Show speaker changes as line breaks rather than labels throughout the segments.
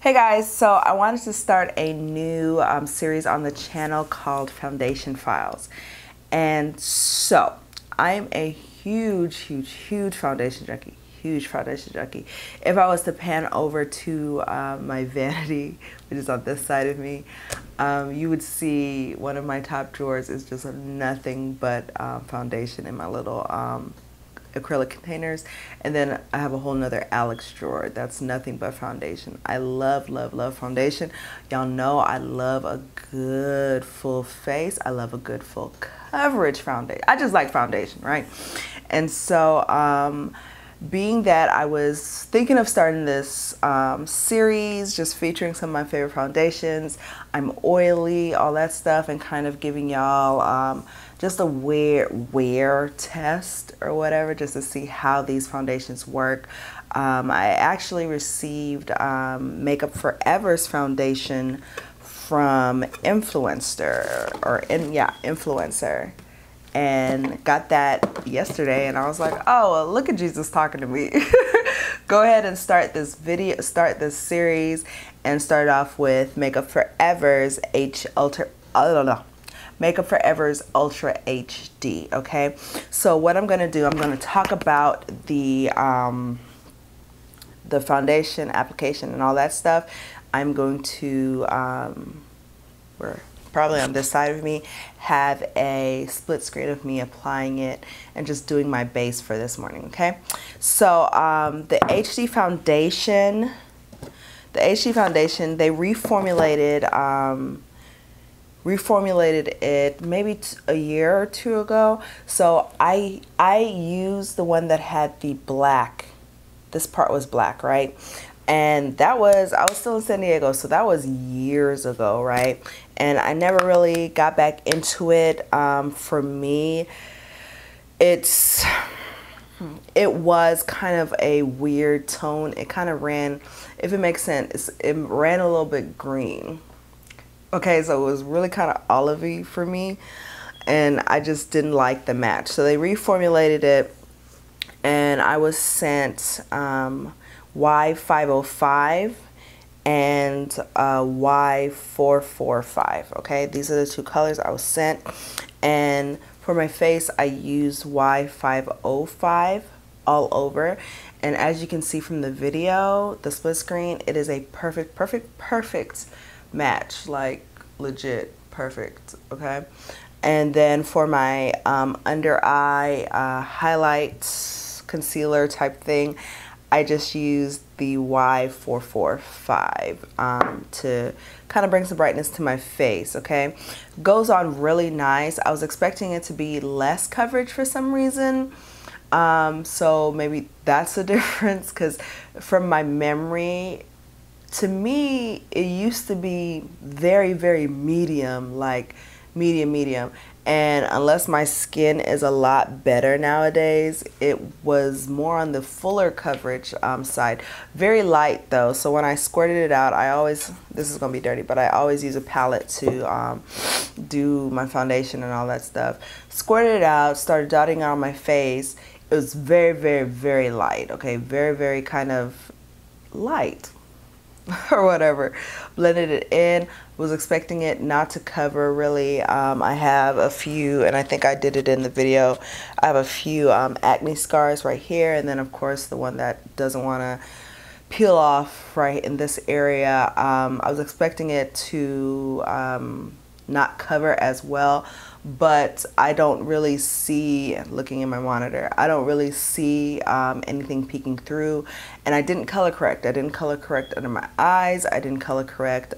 Hey guys, so I wanted to start a new series on the channel called Foundation Files. And so I'm a huge foundation junkie. Huge foundation junkie. If I was to pan over to my vanity, which is on this side of me, you would see one of my top drawers is just nothing but foundation in my little acrylic containers, and then I have a whole nother Alex drawer that's nothing but foundation. I love foundation. Y'all know I love a good full face. I love a good full coverage foundation. I just like foundation, right? And so being that I was thinking of starting this series just featuring some of my favorite foundations, I'm oily, all that stuff, and kind of giving y'all just a wear test or whatever, just to see how these foundations work. I actually received Makeup Forever's foundation from Influencer, and got that yesterday, and I was like, oh, well, look at Jesus talking to me. Go ahead and start this series, and start off with Makeup Forever's Makeup Forever's Ultra HD. Okay, so what I'm gonna do, I'm gonna talk about the foundation application and all that stuff. I'm going to we're probably on this side of me, have a split screen of me applying it and just doing my base for this morning. Okay, so the HD foundation, they reformulated it maybe a year or two ago. So I used the one that had the black. This part was black, right? And I was still in San Diego, so that was years ago, right? And I never really got back into it. For me, it was kind of a weird tone. It kind of ran, if it makes sense, it ran a little bit green. Okay, so it was really kind of olivey for me, and I just didn't like the match. So they reformulated it, and I was sent Y505 and Y445. Okay, these are the two colors I was sent. And for my face, I used Y505 all over. And as you can see from the video, the split screen, it is a perfect match, like legit perfect. Okay, and then for my under eye highlight concealer type thing, I just used the Y445 to kind of bring some brightness to my face. Okay, goes on really nice. I was expecting it to be less coverage for some reason, so maybe that's the difference, because from my memory, to me, it used to be very medium, like medium. And unless my skin is a lot better nowadays, it was more on the fuller coverage side. Very light though, so when I squirted it out, this is gonna be dirty, but I always use a palette to do my foundation and all that stuff. Squirted it out, started dotting it on my face. It was very light. Okay, very kind of light. Or whatever. Blended it in. Was expecting it not to cover really. I have a few, and I think I did it in the video, I have a few acne scars right here, and then of course the one that doesn't want to peel off right in this area. I was expecting it to not cover as well, but I don't really see, looking in my monitor, I don't really see anything peeking through. And I didn't color correct. I didn't color correct under my eyes. I didn't color correct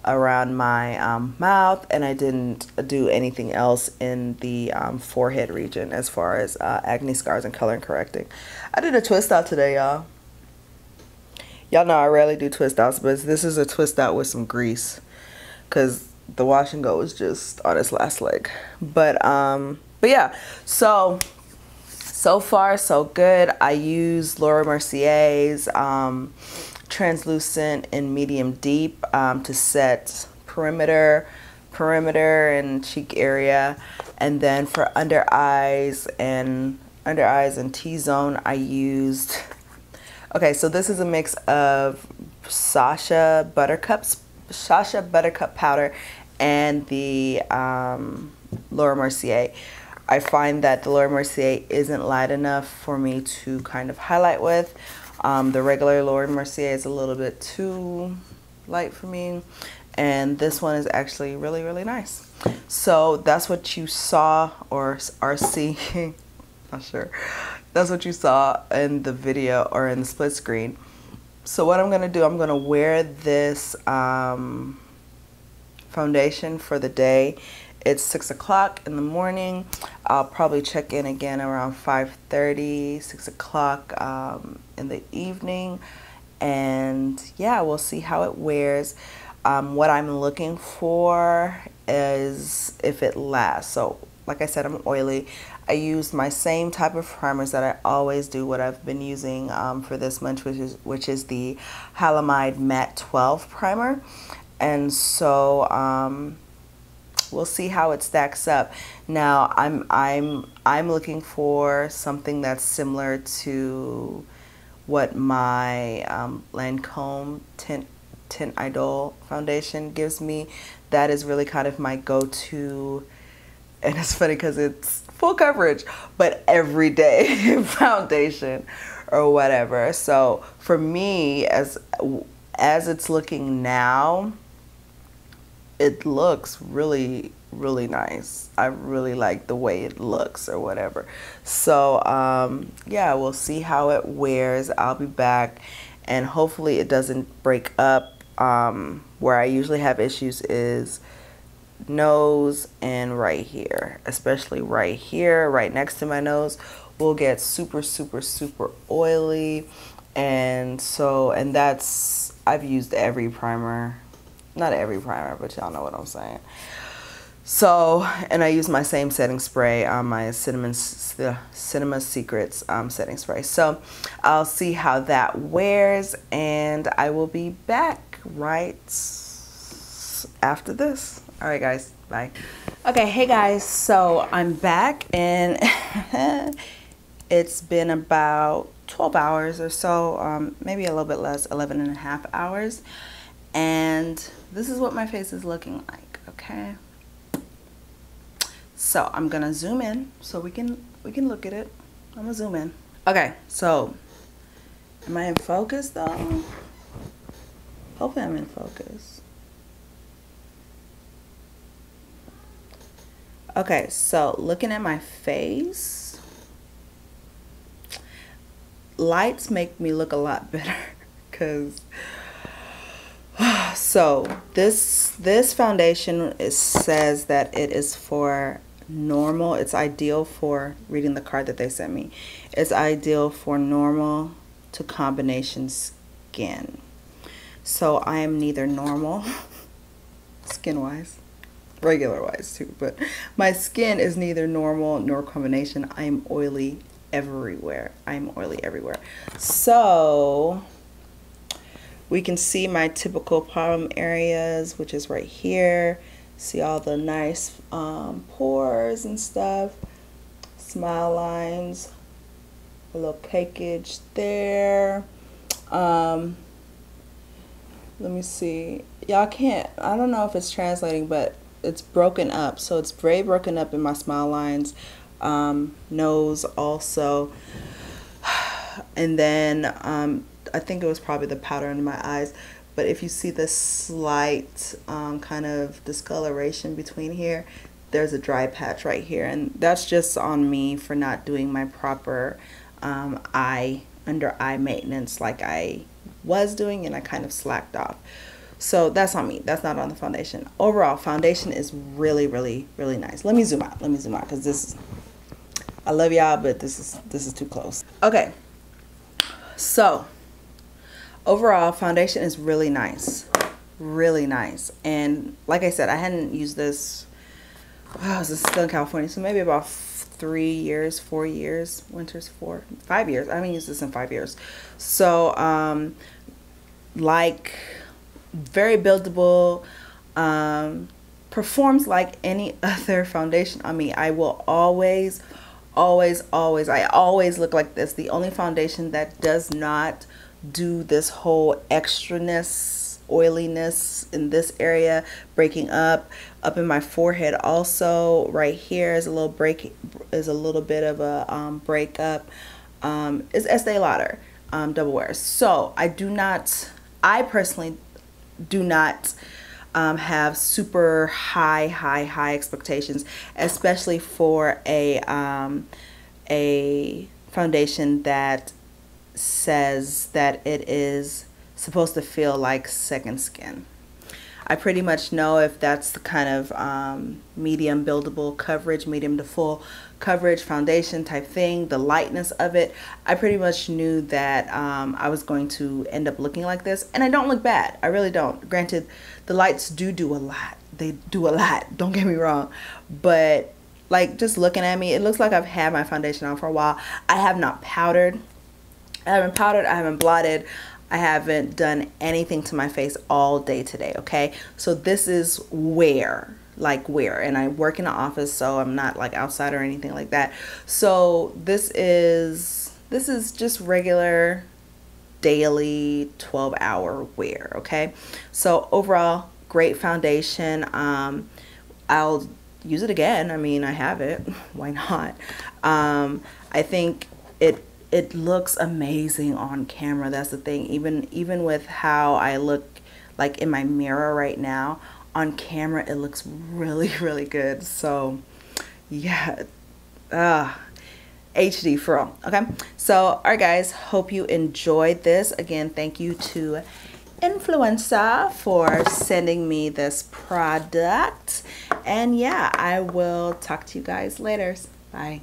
around my mouth, and I didn't do anything else in the forehead region as far as acne scars and color correcting. I did a twist out today, y'all. Y'all know I rarely do twist outs, but this is a twist out with some grease, because the wash and go was just on its last leg. But yeah, so far so good. I used Laura Mercier's translucent and medium deep to set perimeter and cheek area, and then for under eyes and T-zone I used, okay, so this is a mix of Sasha Buttercup powder and the Laura Mercier. I find that the Laura Mercier isn't light enough for me to kind of highlight with. The regular Laura Mercier is a little bit too light for me, and this one is actually really, really nice. So that's what you saw or are seeing. Not sure. That's what you saw in the video or in the split screen. So what I'm going to do, I'm going to wear this foundation for the day. It's 6 o'clock in the morning. I'll probably check in again around 5:30, 6 o'clock in the evening. And yeah, we'll see how it wears. What I'm looking for is if it lasts. So like I said, I'm oily. I use my same type of primers that I always do, what I've been using for this month, which is the Halamide Matte 12 primer. And so we'll see how it stacks up. Now I'm looking for something that's similar to what my Lancome Tint Idol foundation gives me. That is really kind of my go-to, and it's funny because it's full coverage, but everyday foundation or whatever. So for me, as it's looking now, it looks really, really nice. I really like the way it looks or whatever. So yeah, we'll see how it wears. I'll be back, and hopefully it doesn't break up. Where I usually have issues is nose and right here, especially right here, right next to my nose, will get super, super, super oily. And that's, I've used every primer, not every primer, but y'all know what I'm saying. So, and I use my same setting spray on my Cinema Secrets setting spray. So I'll see how that wears, and I will be back right after this. All right, guys, bye. Okay, hey guys, so I'm back, and it's been about 12 hours or so, maybe a little bit less, 11 and a half hours. And this is what my face is looking like, okay? So I'm gonna zoom in so we can look at it. I'm gonna zoom in. Okay, so am I in focus though? Hopefully I'm in focus. Okay, so looking at my face, lights make me look a lot better because so this foundation says that it is for normal. It's ideal for, reading the card that they sent me, it's ideal for normal to combination skin. So I am neither normal skin wise, regular wise too, but my skin is neither normal nor combination. I am oily everywhere. I am oily everywhere. So we can see my typical problem areas, which is right here. See all the nice pores and stuff, smile lines, a little cakeage there. Let me see. Y'all can't, I don't know if it's translating, but it's broken up. So it's very broken up in my smile lines, nose also. And then I think it was probably the powder under my eyes. But if you see the slight kind of discoloration between here, there's a dry patch right here. And that's just on me for not doing my proper under eye maintenance like I was doing, and I kind of slacked off. So that's on me. That's not on the foundation. Overall, foundation is really, really, really nice. Let me zoom out. Let me zoom out because this, I love y'all, but this is too close. Okay. So overall, foundation is really nice. Really nice. And like I said, I hadn't used this, I was still in California, so maybe about 3 years, 4 years, winter's 5 years. I haven't used this in 5 years. So like very buildable, performs like any other foundation on me. I will always I always look like this. The only foundation that does not do this whole extraness, oiliness in this area, breaking up in my forehead. Also right here is a little break, is a little bit of a breakup. Is Estee Lauder double wear. So I personally do not have super high expectations, especially for a foundation that says that it is supposed to feel like second skin. I pretty much know if that's the kind of medium buildable coverage, medium to full coverage foundation type thing, the lightness of it, I pretty much knew that I was going to end up looking like this. And I don't look bad. I really don't. Granted, the lights do a lot. They do a lot. Don't get me wrong. But like just looking at me, it looks like I've had my foundation on for a while. I have not powdered. I haven't blotted. I haven't done anything to my face all day today, okay? So this is wear, and I work in an office, so I'm not like outside or anything like that. So this is just regular daily 12-hour wear, okay? So overall, great foundation. I'll use it again. I mean, I have it. Why not? I think it looks amazing on camera. That's the thing. Even with how I look like in my mirror right now, on camera it looks really, really good. So yeah, HD for all. Okay, so all right guys, hope you enjoyed this. Again, thank you to Influencer for sending me this product, and yeah, I will talk to you guys later. Bye.